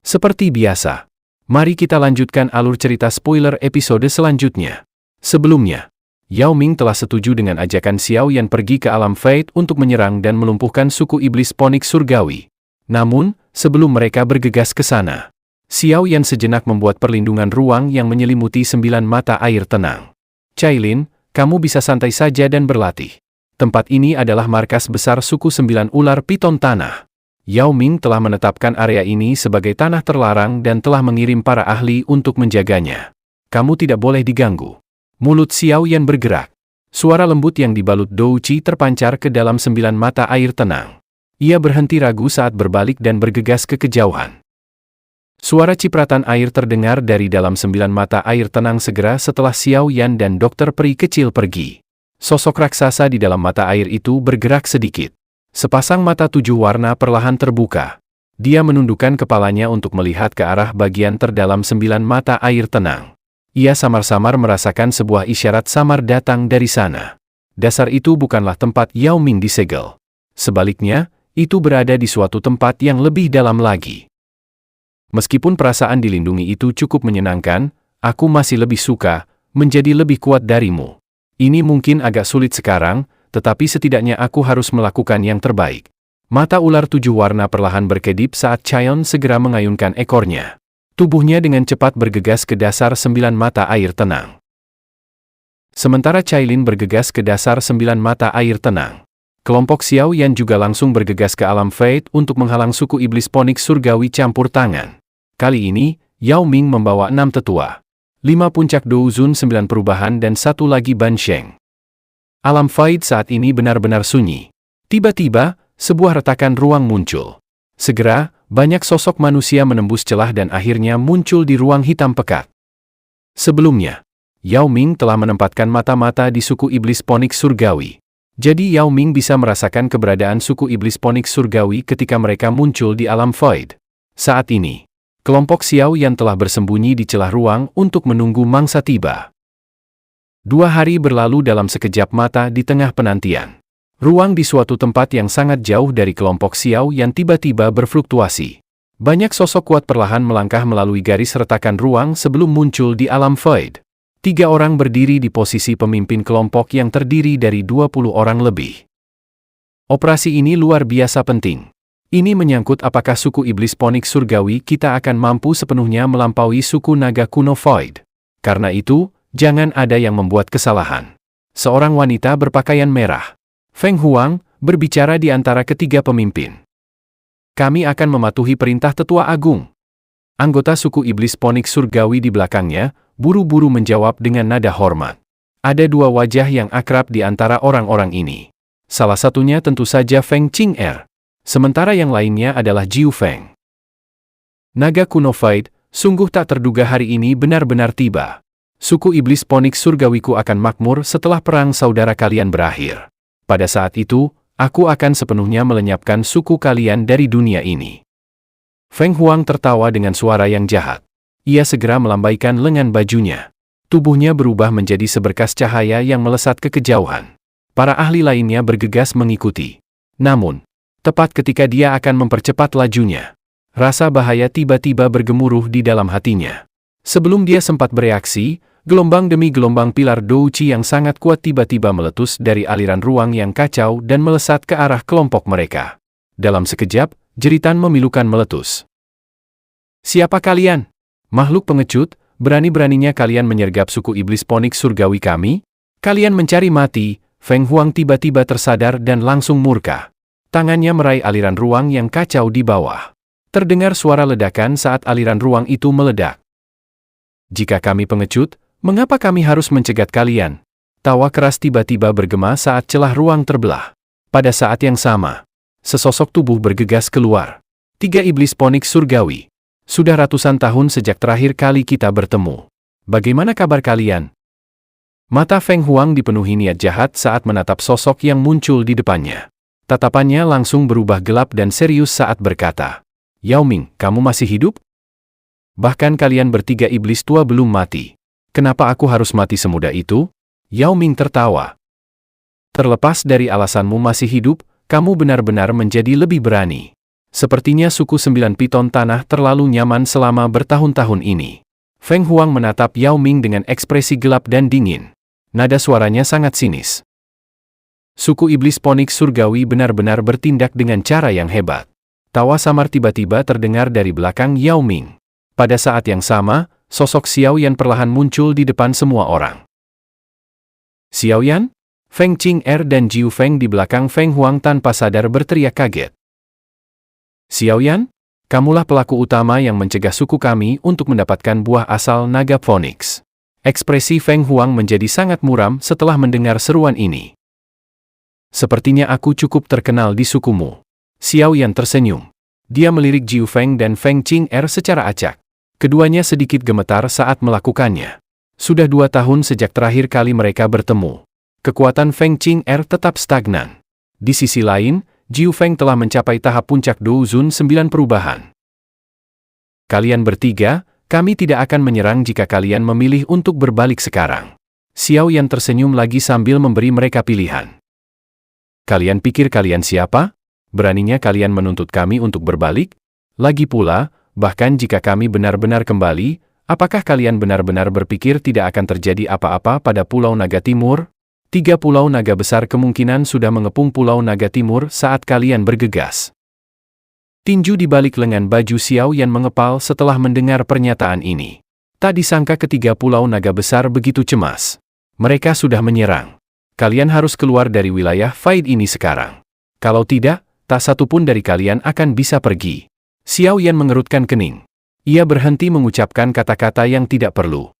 Seperti biasa, mari kita lanjutkan alur cerita spoiler episode selanjutnya. Sebelumnya, Yao Ming telah setuju dengan ajakan Xiao Yan pergi ke alam Fate untuk menyerang dan melumpuhkan suku iblis ponik surgawi. Namun, sebelum mereka bergegas ke sana, Xiao Yan sejenak membuat perlindungan ruang yang menyelimuti 9 mata air tenang. Cailin, kamu bisa santai saja dan berlatih. Tempat ini adalah markas besar suku 9 ular piton tanah. Yao Ming telah menetapkan area ini sebagai tanah terlarang dan telah mengirim para ahli untuk menjaganya. Kamu tidak boleh diganggu. Mulut Xiao Yan bergerak. Suara lembut yang dibalut douci terpancar ke dalam 9 mata air tenang. Ia berhenti ragu saat berbalik dan bergegas ke kejauhan. Suara cipratan air terdengar dari dalam 9 mata air tenang segera setelah Xiao Yan dan dokter peri kecil pergi. Sosok raksasa di dalam mata air itu bergerak sedikit. Sepasang mata 7 warna perlahan terbuka. Dia menundukkan kepalanya untuk melihat ke arah bagian terdalam 9 mata air tenang. Ia samar-samar merasakan sebuah isyarat samar datang dari sana. Dasar itu bukanlah tempat Yao Ming disegel. Sebaliknya, itu berada di suatu tempat yang lebih dalam lagi. Meskipun perasaan dilindungi itu cukup menyenangkan, aku masih lebih suka menjadi lebih kuat darimu. Ini mungkin agak sulit sekarang, tetapi setidaknya aku harus melakukan yang terbaik. Mata ular 7 warna perlahan berkedip saat Chaeyon segera mengayunkan ekornya. Tubuhnya dengan cepat bergegas ke dasar 9 mata air tenang. Sementara Cailin bergegas ke dasar 9 mata air tenang. Kelompok Xiao Yan juga langsung bergegas ke alam Fate untuk menghalang suku iblis ponik surgawi campur tangan. Kali ini, Yao Ming membawa 6 tetua. 5 puncak Douzun 9 perubahan dan 1 lagi Ban Sheng. Alam Fate saat ini benar-benar sunyi. Tiba-tiba, sebuah retakan ruang muncul. Segera, banyak sosok manusia menembus celah dan akhirnya muncul di ruang hitam pekat. Sebelumnya, Yao Ming telah menempatkan mata-mata di suku iblis ponik surgawi. Jadi Yao Ming bisa merasakan keberadaan suku iblis ponik surgawi ketika mereka muncul di alam Fate. Saat ini, kelompok Xiao Yan telah bersembunyi di celah ruang untuk menunggu mangsa tiba. 2 hari berlalu dalam sekejap mata di tengah penantian. Ruang di suatu tempat yang sangat jauh dari kelompok Xiao Yan tiba-tiba berfluktuasi. Banyak sosok kuat perlahan melangkah melalui garis retakan ruang sebelum muncul di alam Fate. 3 orang berdiri di posisi pemimpin kelompok yang terdiri dari 20 orang lebih. Operasi ini luar biasa penting. Ini menyangkut apakah suku iblis ponik surgawi kita akan mampu sepenuhnya melampaui suku naga kuno Void. Karena itu, jangan ada yang membuat kesalahan. Seorang wanita berpakaian merah, Feng Huang, berbicara di antara ketiga pemimpin. Kami akan mematuhi perintah tetua agung. Anggota suku iblis ponik surgawi di belakangnya, buru-buru menjawab dengan nada hormat. Ada 2 wajah yang akrab di antara orang-orang ini. Salah satunya tentu saja Feng Qing'er. Sementara yang lainnya adalah Jiu Feng. Naga kuno Void, sungguh tak terduga hari ini benar-benar tiba. Suku iblis ponik surgawiku akan makmur setelah perang saudara kalian berakhir. Pada saat itu, aku akan sepenuhnya melenyapkan suku kalian dari dunia ini. Feng Huang tertawa dengan suara yang jahat. Ia segera melambaikan lengan bajunya. Tubuhnya berubah menjadi seberkas cahaya yang melesat ke kejauhan. Para ahli lainnya bergegas mengikuti. Namun, tepat ketika dia akan mempercepat lajunya, rasa bahaya tiba-tiba bergemuruh di dalam hatinya. Sebelum dia sempat bereaksi, gelombang demi gelombang pilar douci yang sangat kuat tiba-tiba meletus dari aliran ruang yang kacau dan melesat ke arah kelompok mereka. Dalam sekejap, jeritan memilukan meletus. Siapa kalian? Makhluk pengecut, berani-beraninya kalian menyergap suku iblis ponik surgawi kami? Kalian mencari mati. Feng Huang tiba-tiba tersadar dan langsung murka. Tangannya meraih aliran ruang yang kacau di bawah. Terdengar suara ledakan saat aliran ruang itu meledak. Jika kami pengecut, mengapa kami harus mencegat kalian? Tawa keras tiba-tiba bergema saat celah ruang terbelah. Pada saat yang sama, sesosok tubuh bergegas keluar. 3 iblis ponik surgawi. Sudah ratusan tahun sejak terakhir kali kita bertemu. Bagaimana kabar kalian? Mata Feng Huang dipenuhi niat jahat saat menatap sosok yang muncul di depannya. Tatapannya langsung berubah gelap dan serius saat berkata, Yao Ming, kamu masih hidup? Bahkan kalian bertiga iblis tua belum mati. Kenapa aku harus mati semudah itu? Yao Ming tertawa. Terlepas dari alasanmu masih hidup, kamu benar-benar menjadi lebih berani. Sepertinya suku 9 piton tanah terlalu nyaman selama bertahun-tahun ini. Feng Huang menatap Yao Ming dengan ekspresi gelap dan dingin. Nada suaranya sangat sinis. Suku iblis Phoenix surgawi benar-benar bertindak dengan cara yang hebat. Tawa samar tiba-tiba terdengar dari belakang Yao Ming. Pada saat yang sama, sosok Xiao Yan perlahan muncul di depan semua orang. Xiao Yan? Feng Qing'er dan Jiu Feng di belakang Feng Huang tanpa sadar berteriak kaget. Xiao Yan? Kamulah pelaku utama yang mencegah suku kami untuk mendapatkan buah asal naga Phoenix. Ekspresi Feng Huang menjadi sangat muram setelah mendengar seruan ini. Sepertinya aku cukup terkenal di sukumu. Xiao Yan tersenyum. Dia melirik Jiu Feng dan Feng Qing'er secara acak. Keduanya sedikit gemetar saat melakukannya. Sudah 2 tahun sejak terakhir kali mereka bertemu. Kekuatan Feng Qing'er tetap stagnan. Di sisi lain, Jiu Feng telah mencapai tahap puncak Douzun 9 perubahan. Kalian bertiga, kami tidak akan menyerang jika kalian memilih untuk berbalik sekarang. Xiao Yan tersenyum lagi sambil memberi mereka pilihan. Kalian pikir kalian siapa? Beraninya kalian menuntut kami untuk berbalik? Lagi pula, bahkan jika kami benar-benar kembali, apakah kalian benar-benar berpikir tidak akan terjadi apa-apa pada Pulau Naga Timur? 3 pulau naga besar kemungkinan sudah mengepung Pulau Naga Timur saat kalian bergegas. Tinju di balik lengan baju Xiao Yan mengepal setelah mendengar pernyataan ini. Tak disangka ketiga pulau naga besar begitu cemas. Mereka sudah menyerang. Kalian harus keluar dari wilayah Faid ini sekarang. Kalau tidak, tak satu pun dari kalian akan bisa pergi. Xiao Yan mengerutkan kening. Ia berhenti mengucapkan kata-kata yang tidak perlu.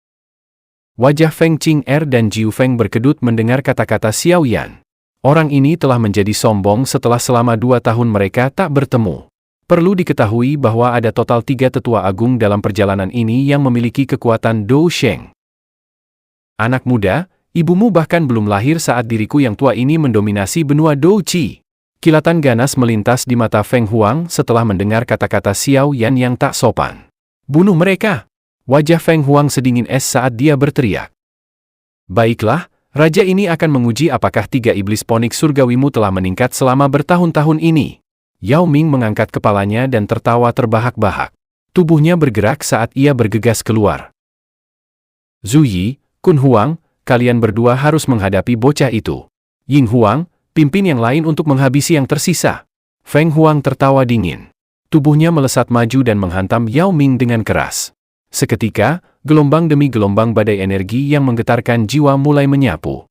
Wajah Feng Qing'er dan Jiu Feng berkedut mendengar kata-kata Xiao Yan. Orang ini telah menjadi sombong setelah selama 2 tahun mereka tak bertemu. Perlu diketahui bahwa ada total 3 tetua agung dalam perjalanan ini yang memiliki kekuatan Dou Sheng. Anak muda, ibumu bahkan belum lahir saat diriku yang tua ini mendominasi benua Dou Qi. Kilatan ganas melintas di mata Feng Huang setelah mendengar kata-kata Xiao Yan yang tak sopan. Bunuh mereka! Wajah Feng Huang sedingin es saat dia berteriak. Baiklah, raja ini akan menguji apakah 3 iblis Phoenix surgawimu telah meningkat selama bertahun-tahun ini. Yao Ming mengangkat kepalanya dan tertawa terbahak-bahak. Tubuhnya bergerak saat ia bergegas keluar. Zhu Yi, Kun Huang, kalian berdua harus menghadapi bocah itu. Ying Huang, pimpin yang lain untuk menghabisi yang tersisa. Feng Huang tertawa dingin. Tubuhnya melesat maju dan menghantam Yao Ming dengan keras. Seketika, gelombang demi gelombang badai energi yang menggetarkan jiwa mulai menyapu.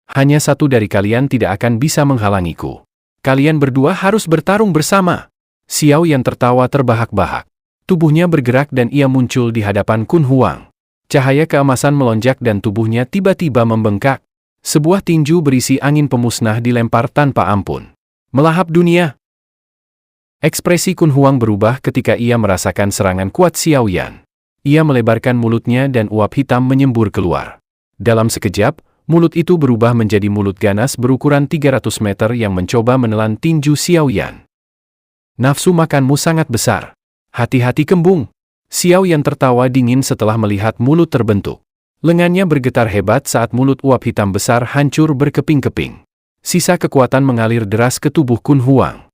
Hanya satu dari kalian tidak akan bisa menghalangiku. Kalian berdua harus bertarung bersama. Xiao Yan tertawa terbahak-bahak. Tubuhnya bergerak dan ia muncul di hadapan Kun Huang. Cahaya keemasan melonjak dan tubuhnya tiba-tiba membengkak. Sebuah tinju berisi angin pemusnah dilempar tanpa ampun. Melahap dunia. Ekspresi Kun Huang berubah ketika ia merasakan serangan kuat Xiao Yan. Ia melebarkan mulutnya dan uap hitam menyembur keluar. Dalam sekejap, mulut itu berubah menjadi mulut ganas berukuran 300 meter yang mencoba menelan tinju Xiao Yan. Nafsu makanmu sangat besar. Hati-hati kembung. Xiao Yan tertawa dingin setelah melihat mulut terbentuk. Lengannya bergetar hebat saat mulut uap hitam besar hancur berkeping-keping. Sisa kekuatan mengalir deras ke tubuh Kun Huang.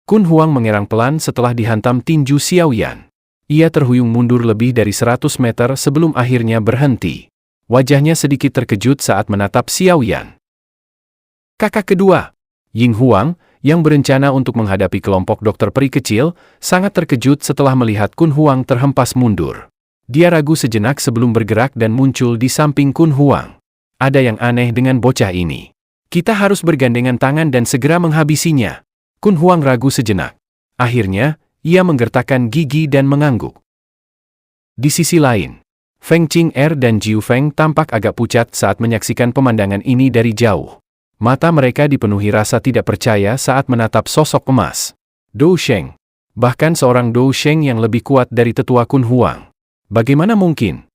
Kun Huang mengerang pelan setelah dihantam tinju Xiao Yan. Ia terhuyung mundur lebih dari 100 meter sebelum akhirnya berhenti. Wajahnya sedikit terkejut saat menatap Xiao Yan. Kakak kedua, Ying Huang, yang berencana untuk menghadapi kelompok dokter peri kecil, sangat terkejut setelah melihat Kun Huang terhempas mundur. Dia ragu sejenak sebelum bergerak dan muncul di samping Kun Huang. Ada yang aneh dengan bocah ini. Kita harus bergandengan tangan dan segera menghabisinya. Kun Huang ragu sejenak. Akhirnya, ia menggertakkan gigi dan mengangguk. Di sisi lain, Feng Qing'er dan Jiu Feng tampak agak pucat saat menyaksikan pemandangan ini dari jauh. Mata mereka dipenuhi rasa tidak percaya saat menatap sosok emas. Dou Sheng. Bahkan seorang Dou Sheng yang lebih kuat dari tetua Kun Huang. Bagaimana mungkin?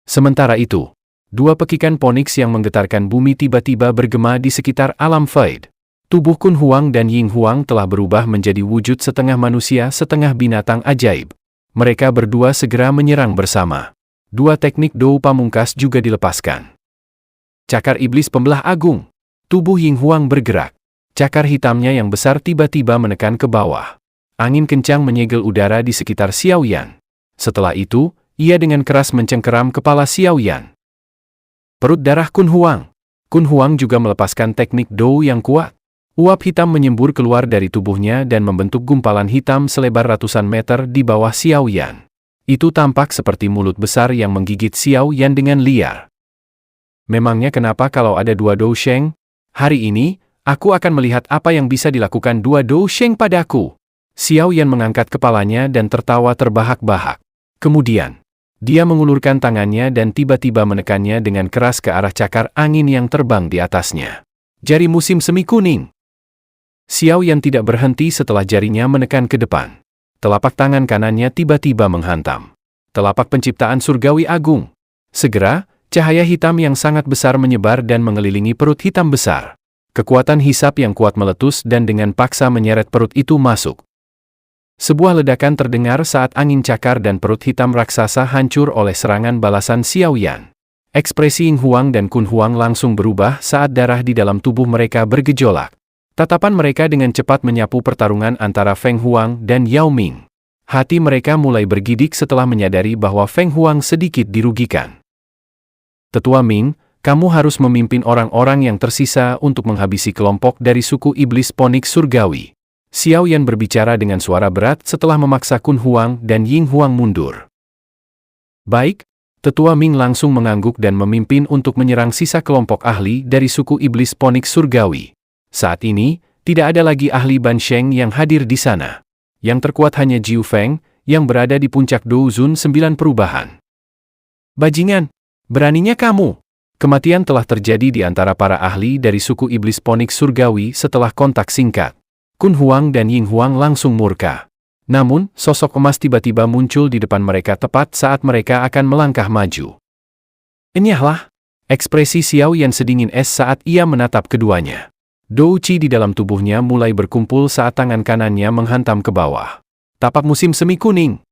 Sementara itu, 2 pekikan Phoenix yang menggetarkan bumi tiba-tiba bergema di sekitar alam Faid. Tubuh Kun Huang dan Ying Huang telah berubah menjadi wujud setengah manusia setengah binatang ajaib. Mereka berdua segera menyerang bersama. 2 teknik Dou pamungkas juga dilepaskan. Cakar Iblis Pembelah Agung. Tubuh Ying Huang bergerak. Cakar hitamnya yang besar tiba-tiba menekan ke bawah. Angin kencang menyegel udara di sekitar Xiao Yan. Setelah itu, ia dengan keras mencengkeram kepala Xiao Yan. Perut darah Kun Huang. Kun Huang juga melepaskan teknik Dou yang kuat. Uap hitam menyembur keluar dari tubuhnya dan membentuk gumpalan hitam selebar ratusan meter di bawah Xiao Yan. Itu tampak seperti mulut besar yang menggigit Xiao Yan dengan liar. Memangnya kenapa kalau ada dua Dou Sheng? Hari ini, aku akan melihat apa yang bisa dilakukan dua Dou Sheng padaku. Xiao Yan mengangkat kepalanya dan tertawa terbahak-bahak. Kemudian, dia mengulurkan tangannya dan tiba-tiba menekannya dengan keras ke arah cakar angin yang terbang di atasnya. Jari musim semi kuning. Xiao Yan tidak berhenti setelah jarinya menekan ke depan. Telapak tangan kanannya tiba-tiba menghantam telapak penciptaan surgawi agung. Segera, cahaya hitam yang sangat besar menyebar dan mengelilingi perut hitam besar. Kekuatan hisap yang kuat meletus dan dengan paksa menyeret perut itu masuk. Sebuah ledakan terdengar saat angin cakar dan perut hitam raksasa hancur oleh serangan balasan Xiao Yan. Ekspresi Ying Huang dan Kun Huang langsung berubah saat darah di dalam tubuh mereka bergejolak. Tatapan mereka dengan cepat menyapu pertarungan antara Feng Huang dan Yao Ming. Hati mereka mulai bergidik setelah menyadari bahwa Feng Huang sedikit dirugikan. Tetua Ming, kamu harus memimpin orang-orang yang tersisa untuk menghabisi kelompok dari suku iblis ponik surgawi. Xiao Yan berbicara dengan suara berat setelah memaksa Kun Huang dan Ying Huang mundur. Baik, Tetua Ming langsung mengangguk dan memimpin untuk menyerang sisa kelompok ahli dari suku iblis ponik surgawi. Saat ini, tidak ada lagi ahli Ban Sheng yang hadir di sana. Yang terkuat hanya Jiu Feng, yang berada di puncak Dou Zun 9 perubahan. Bajingan, beraninya kamu! Kematian telah terjadi di antara para ahli dari suku iblis ponik surgawi setelah kontak singkat. Kun Huang dan Ying Huang langsung murka. Namun, sosok emas tiba-tiba muncul di depan mereka tepat saat mereka akan melangkah maju. Enyahlah! Ekspresi Xiao Yan sedingin es saat ia menatap keduanya. Dou Qi di dalam tubuhnya mulai berkumpul saat tangan kanannya menghantam ke bawah. Tapak musim semi kuning.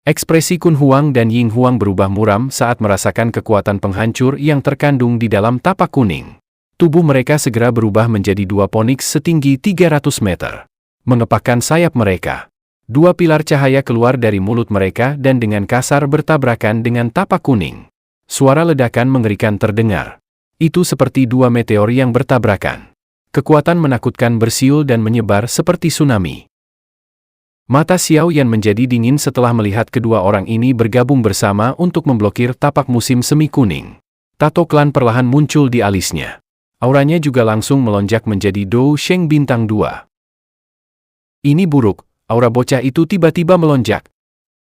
Ekspresi Kun Huang dan Ying Huang berubah muram saat merasakan kekuatan penghancur yang terkandung di dalam tapak kuning. Tubuh mereka segera berubah menjadi dua poniks setinggi 300 meter. Mengepakkan sayap mereka. Dua pilar cahaya keluar dari mulut mereka dan dengan kasar bertabrakan dengan tapak kuning. Suara ledakan mengerikan terdengar. Itu seperti dua meteor yang bertabrakan. Kekuatan menakutkan bersiul dan menyebar seperti tsunami. Mata Xiao Yan menjadi dingin setelah melihat kedua orang ini bergabung bersama untuk memblokir tapak musim semi kuning. Tato klan perlahan muncul di alisnya. Auranya juga langsung melonjak menjadi Dou Sheng bintang 2. Ini buruk, aura bocah itu tiba-tiba melonjak.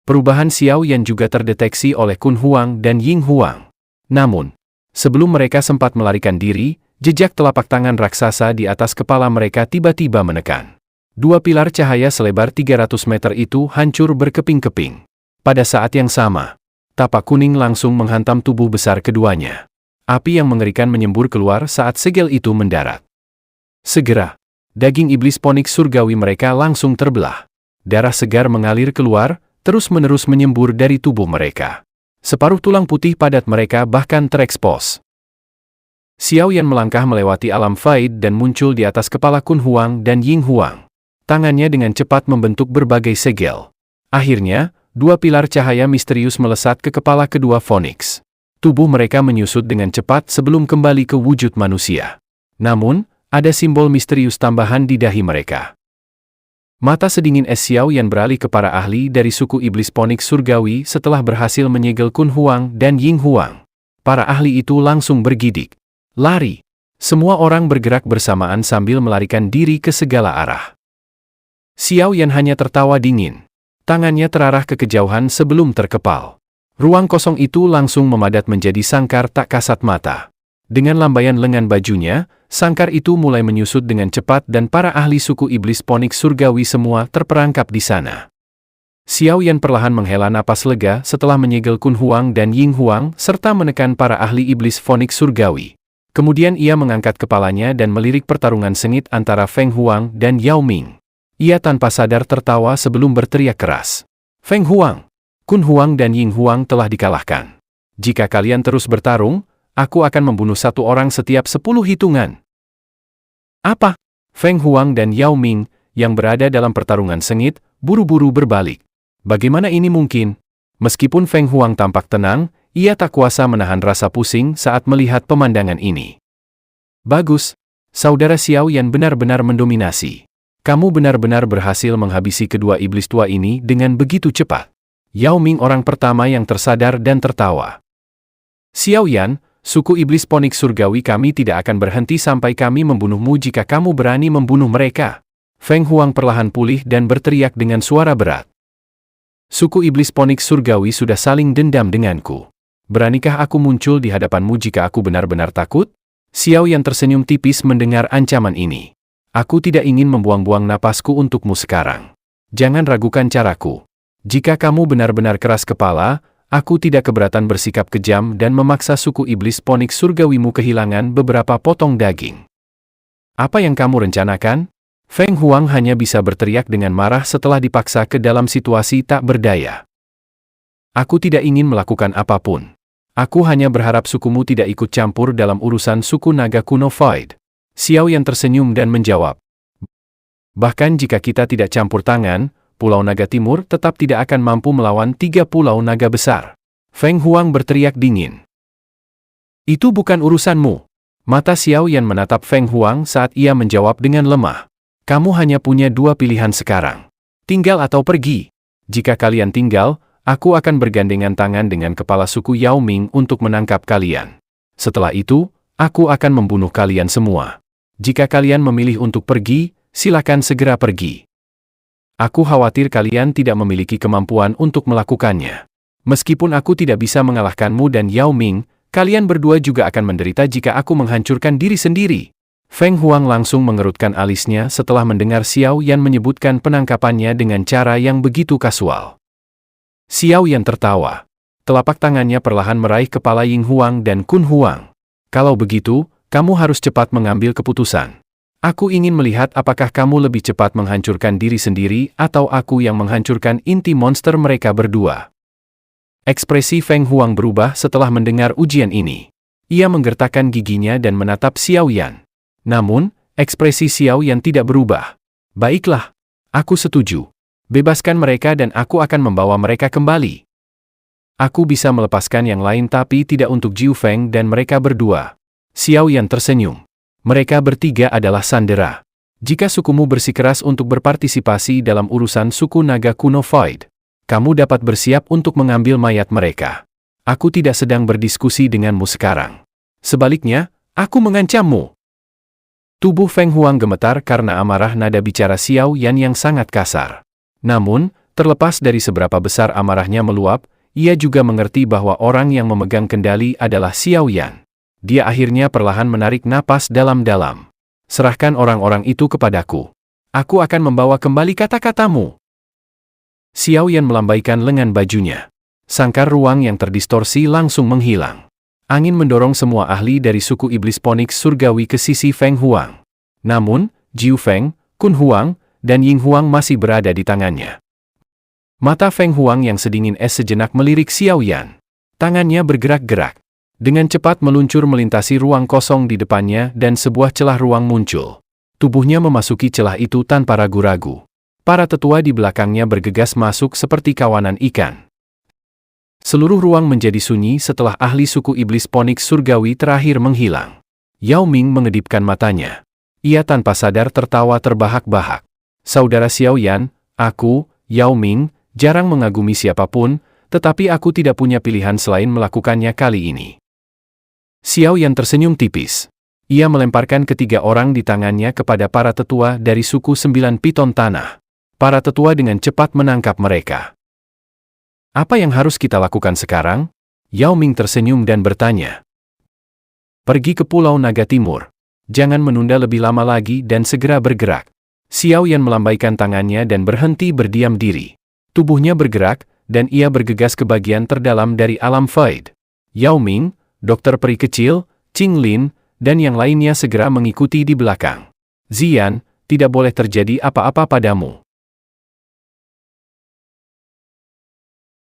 Perubahan Xiao Yan juga terdeteksi oleh Kun Huang dan Ying Huang. Namun, sebelum mereka sempat melarikan diri, jejak telapak tangan raksasa di atas kepala mereka tiba-tiba menekan. Dua pilar cahaya selebar 300 meter itu hancur berkeping-keping. Pada saat yang sama, tapak kuning langsung menghantam tubuh besar keduanya. Api yang mengerikan menyembur keluar saat segel itu mendarat. Segera, daging iblis ponik surgawi mereka langsung terbelah. Darah segar mengalir keluar, terus-menerus menyembur dari tubuh mereka. Separuh tulang putih padat mereka bahkan terekspos. Xiao Yan melangkah melewati alam faid dan muncul di atas kepala Kun Huang dan Ying Huang. Tangannya dengan cepat membentuk berbagai segel. Akhirnya, dua pilar cahaya misterius melesat ke kepala kedua Phoenix. Tubuh mereka menyusut dengan cepat sebelum kembali ke wujud manusia. Namun, ada simbol misterius tambahan di dahi mereka. Mata sedingin es Xiao Yan beralih ke para ahli dari suku iblis Phoenix surgawi setelah berhasil menyegel Kun Huang dan Ying Huang. Para ahli itu langsung bergidik. Lari. Semua orang bergerak bersamaan sambil melarikan diri ke segala arah. Xiao Yan hanya tertawa dingin. Tangannya terarah ke kejauhan sebelum terkepal. Ruang kosong itu langsung memadat menjadi sangkar tak kasat mata. Dengan lambaian lengan bajunya, sangkar itu mulai menyusut dengan cepat dan para ahli suku iblis Phoenix surgawi semua terperangkap di sana. Xiao Yan perlahan menghela napas lega setelah menyegel Kun Huang dan Ying Huang serta menekan para ahli iblis Phoenix surgawi. Kemudian ia mengangkat kepalanya dan melirik pertarungan sengit antara Feng Huang dan Yao Ming. Ia tanpa sadar tertawa sebelum berteriak keras. Feng Huang, Kun Huang dan Ying Huang telah dikalahkan. Jika kalian terus bertarung, aku akan membunuh satu orang setiap 10 hitungan. Apa? Feng Huang dan Yao Ming, yang berada dalam pertarungan sengit, buru-buru berbalik. Bagaimana ini mungkin? Meskipun Feng Huang tampak tenang, ia tak kuasa menahan rasa pusing saat melihat pemandangan ini. Bagus, saudara Xiao Yan benar-benar mendominasi. Kamu benar-benar berhasil menghabisi kedua iblis tua ini dengan begitu cepat. Yao Ming orang pertama yang tersadar dan tertawa. Xiao Yan, suku iblis ponik surgawi kami tidak akan berhenti sampai kami membunuhmu jika kamu berani membunuh mereka. Feng Huang perlahan pulih dan berteriak dengan suara berat. Suku iblis ponik surgawi sudah saling dendam denganku. Beranikah aku muncul di hadapanmu jika aku benar-benar takut? Xiao Yan tersenyum tipis mendengar ancaman ini. Aku tidak ingin membuang-buang napasku untukmu sekarang. Jangan ragukan caraku. Jika kamu benar-benar keras kepala, aku tidak keberatan bersikap kejam dan memaksa suku iblis ponik surgawimu kehilangan beberapa potong daging. Apa yang kamu rencanakan? Feng Huang hanya bisa berteriak dengan marah setelah dipaksa ke dalam situasi tak berdaya. Aku tidak ingin melakukan apapun. Aku hanya berharap sukumu tidak ikut campur dalam urusan suku naga kuno Void. Xiao Yan tersenyum dan menjawab. Bahkan jika kita tidak campur tangan, Pulau Naga Timur tetap tidak akan mampu melawan 3 pulau naga besar. Feng Huang berteriak dingin. Itu bukan urusanmu. Mata Xiao Yan menatap Feng Huang saat ia menjawab dengan lemah. Kamu hanya punya 2 pilihan sekarang. Tinggal atau pergi. Jika kalian tinggal, aku akan bergandengan tangan dengan kepala suku Yao Ming untuk menangkap kalian. Setelah itu, aku akan membunuh kalian semua. Jika kalian memilih untuk pergi, silakan segera pergi. Aku khawatir kalian tidak memiliki kemampuan untuk melakukannya. Meskipun aku tidak bisa mengalahkanmu dan Yao Ming, kalian berdua juga akan menderita jika aku menghancurkan diri sendiri. Feng Huang langsung mengerutkan alisnya setelah mendengar Xiao Yan menyebutkan penangkapannya dengan cara yang begitu kasual. Xiao Yan tertawa. Telapak tangannya perlahan meraih kepala Ying Huang dan Kun Huang. Kalau begitu, kamu harus cepat mengambil keputusan. Aku ingin melihat apakah kamu lebih cepat menghancurkan diri sendiri atau aku yang menghancurkan inti monster mereka berdua. Ekspresi Feng Huang berubah setelah mendengar ujian ini. Ia menggertakkan giginya dan menatap Xiao Yan. Namun, ekspresi Xiao Yan tidak berubah. Baiklah, aku setuju. Bebaskan mereka dan aku akan membawa mereka kembali. Aku bisa melepaskan yang lain tapi tidak untuk Jiu Feng dan mereka berdua. Xiao Yan tersenyum. Mereka bertiga adalah sandera. Jika sukumu bersikeras untuk berpartisipasi dalam urusan suku naga kuno Void, kamu dapat bersiap untuk mengambil mayat mereka. Aku tidak sedang berdiskusi denganmu sekarang. Sebaliknya, aku mengancammu. Tubuh Feng Huang gemetar karena amarah nada bicara Xiao Yan yang sangat kasar. Namun, terlepas dari seberapa besar amarahnya meluap, ia juga mengerti bahwa orang yang memegang kendali adalah Xiao Yan. Dia akhirnya perlahan menarik napas dalam-dalam. Serahkan orang-orang itu kepadaku. Aku akan membawa kembali kata-katamu. Xiao Yan melambaikan lengan bajunya. Sangkar ruang yang terdistorsi langsung menghilang. Angin mendorong semua ahli dari suku iblis ponik surgawi ke sisi Feng Huang. Namun, Jiu Feng, Kun Huang, dan Ying Huang masih berada di tangannya. Mata Feng Huang yang sedingin es sejenak melirik Xiao Yan. Tangannya bergerak-gerak. Dengan cepat meluncur melintasi ruang kosong di depannya dan sebuah celah ruang muncul. Tubuhnya memasuki celah itu tanpa ragu-ragu. Para tetua di belakangnya bergegas masuk seperti kawanan ikan. Seluruh ruang menjadi sunyi setelah ahli suku iblis ponik surgawi terakhir menghilang. Yao Ming mengedipkan matanya. Ia tanpa sadar tertawa terbahak-bahak. Saudara Xiao Yan, aku, Yao Ming, jarang mengagumi siapapun, tetapi aku tidak punya pilihan selain melakukannya kali ini. Xiao Yan tersenyum tipis. Ia melemparkan ketiga orang di tangannya kepada para tetua dari suku 9 piton tanah. Para tetua dengan cepat menangkap mereka. Apa yang harus kita lakukan sekarang? Yao Ming tersenyum dan bertanya. Pergi ke Pulau Naga Timur. Jangan menunda lebih lama lagi dan segera bergerak. Xiao Yan melambaikan tangannya dan berhenti berdiam diri. Tubuhnya bergerak, dan ia bergegas ke bagian terdalam dari alam Void. Yao Ming, Dokter Peri Kecil, Qing Lin, dan yang lainnya segera mengikuti di belakang. Zian, tidak boleh terjadi apa-apa padamu.